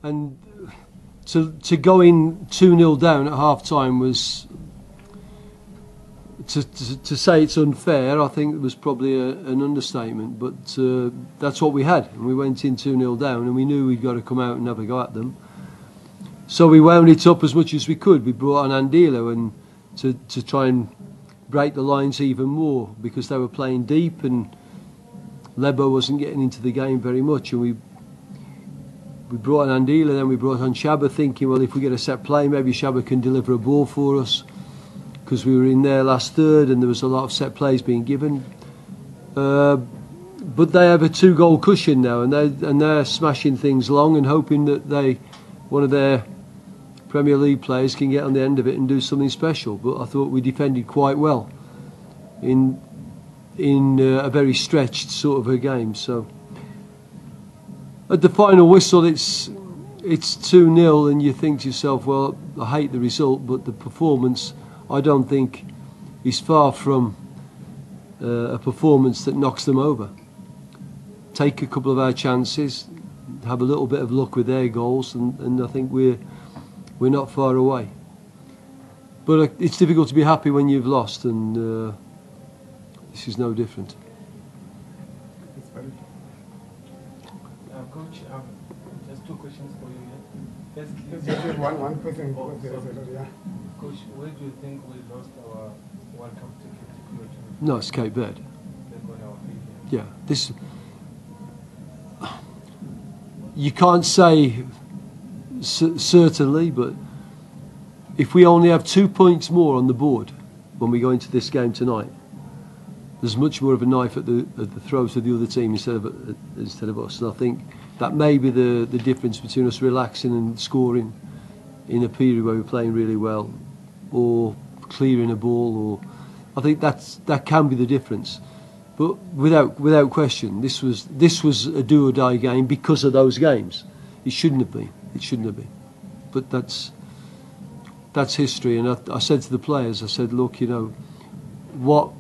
And to go in 2-0 down at half-time was, to say it's unfair, I think it was probably an understatement, but that's what we had, and we went in 2-0 down, and we knew we'd got to come out and have a go at them. So we wound it up as much as we could. We brought on Andilo and to try and break the lines even more, because they were playing deep and Lebo wasn't getting into the game very much, and we brought on Andila, then we brought on Shabba, thinking, well, if we get a set play, maybe Shabba can deliver a ball for us, because we were in there last third and there was a lot of set plays being given. But they have a 2-goal cushion now, and they're smashing things long and hoping that one of their Premier League players can get on the end of it and do something special. But I thought we defended quite well in a very stretched sort of a game. So at the final whistle, it's 2-0, and you think to yourself, well, I hate the result, but the performance, I don't think, is far from a performance that knocks them over. Take a couple of our chances, have a little bit of luck with their goals, and I think we're not far away. But it's difficult to be happy when you've lost, and this is no different. Coach, just 2 questions for you here. Firstly, just one question. Yeah. Coach, where do you think we lost our World Cup ticket? No, it's Cape Verde. Yeah, this. You can't say certainly, but if we only have 2 points more on the board when we go into this game tonight, there's much more of a knife at the throat of the other team instead of us. And I think that may be the difference between us relaxing and scoring in a period where we're playing really well, or clearing a ball, or I think that can be the difference. But without question, this was a do or die game because of those games. It shouldn't have been. It shouldn't have been. But that's history. And I said to the players, I said, look, you know, what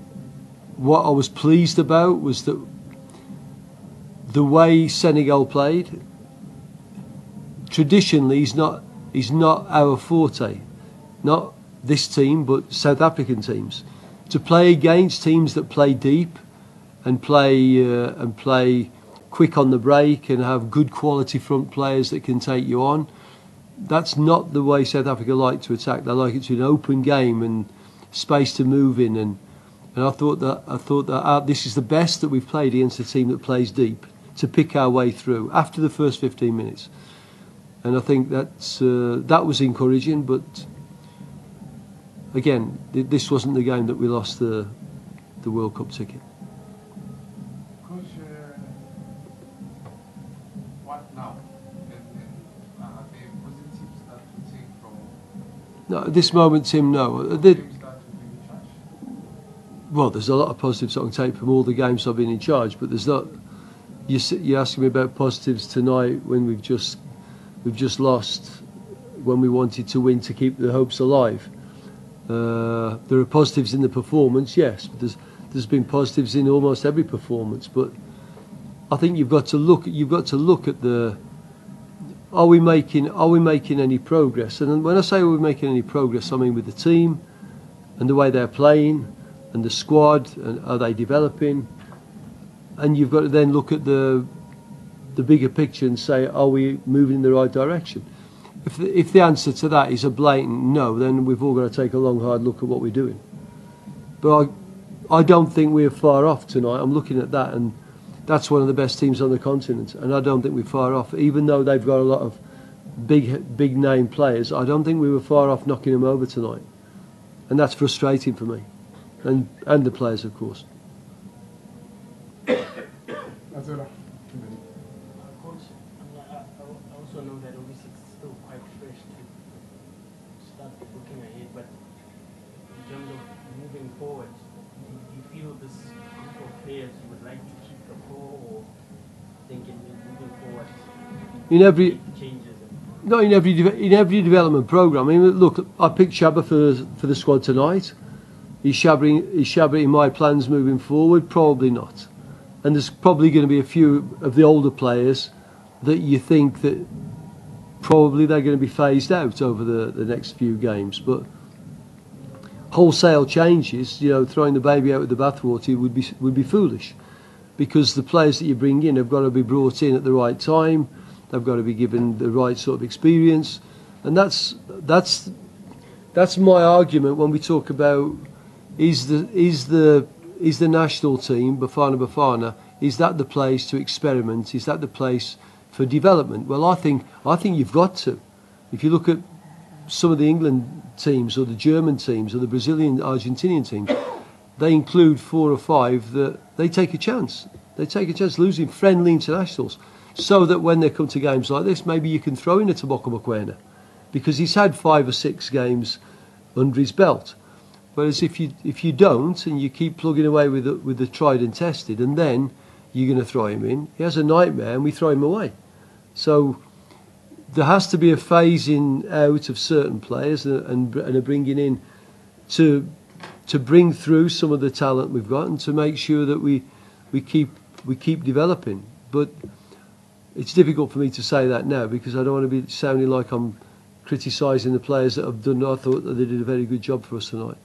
I was pleased about was that the way Senegal played traditionally is not our forte. Not this team, but South African teams. To play against teams that play deep and play quick on the break and have good quality front players that can take you on, that's not the way South Africa like to attack. They like it to be an open game and space to move in, and I thought that this is the best that we've played against a team that plays deep, to pick our way through after the first 15 minutes. And I think that was encouraging, but again, this wasn't the game that we lost the World Cup ticket. Coach, what now? And are there positives that we take from? No, at this moment, Tim, no. Well, there's a lot of positives I can take from all the games I've been in charge, but there's not. You're asking me about positives tonight when we've just lost, when we wanted to win to keep the hopes alive. There are positives in the performance, yes, but there's been positives in almost every performance. But I think you've got to look at the. Are we making any progress? And when I say are we making any progress, I mean with the team and the way they're playing and the squad, and are they developing? And you've got to then look at the bigger picture and say, are we moving in the right direction? If the answer to that is a blatant no, then we've all got to take a long, hard look at what we're doing. But I don't think we're far off tonight. I'm looking at that, and that's one of the best teams on the continent, and I don't think we're far off. Even though they've got a lot of big name players, I don't think we were far off knocking them over tonight. And that's frustrating for me, and the players, of course. Coach, I also know that obviously it's still quite fresh to start looking ahead, but in terms of moving forward, do you feel this group of players you would like to keep the core, or thinking moving forward in every changes? No, in every development programme. I mean, look, I picked Shabba for the squad tonight. Is Shabba in my plans moving forward? Probably not. And there's probably going to be a few of the older players that you think that probably they're going to be phased out over the next few games. But wholesale changes, throwing the baby out with the bathwater would be foolish, because the players that you bring in have got to be brought in at the right time. They've got to be given the right sort of experience, and that's my argument when we talk about is the national team Bafana Bafana, is that the place to experiment? Is that the place for development? Well, I think you've got to. If you look at some of the England teams or the German teams or the Brazilian, Argentinian teams, they include 4 or 5 that they take a chance. They take a chance losing friendly internationals, so that when they come to games like this, maybe you can throw in a Tobocco Mokoena, because he's had 5 or 6 games under his belt. Whereas if you don't, and you keep plugging away with the tried and tested, and then you're going to throw him in, he has a nightmare and we throw him away. So there has to be a phasing out of certain players and a bringing in to bring through some of the talent we've got, and to make sure that we keep developing. But it's difficult for me to say that now, because I don't want to be sounding like I'm criticising the players that have done. I thought that they did a very good job for us tonight.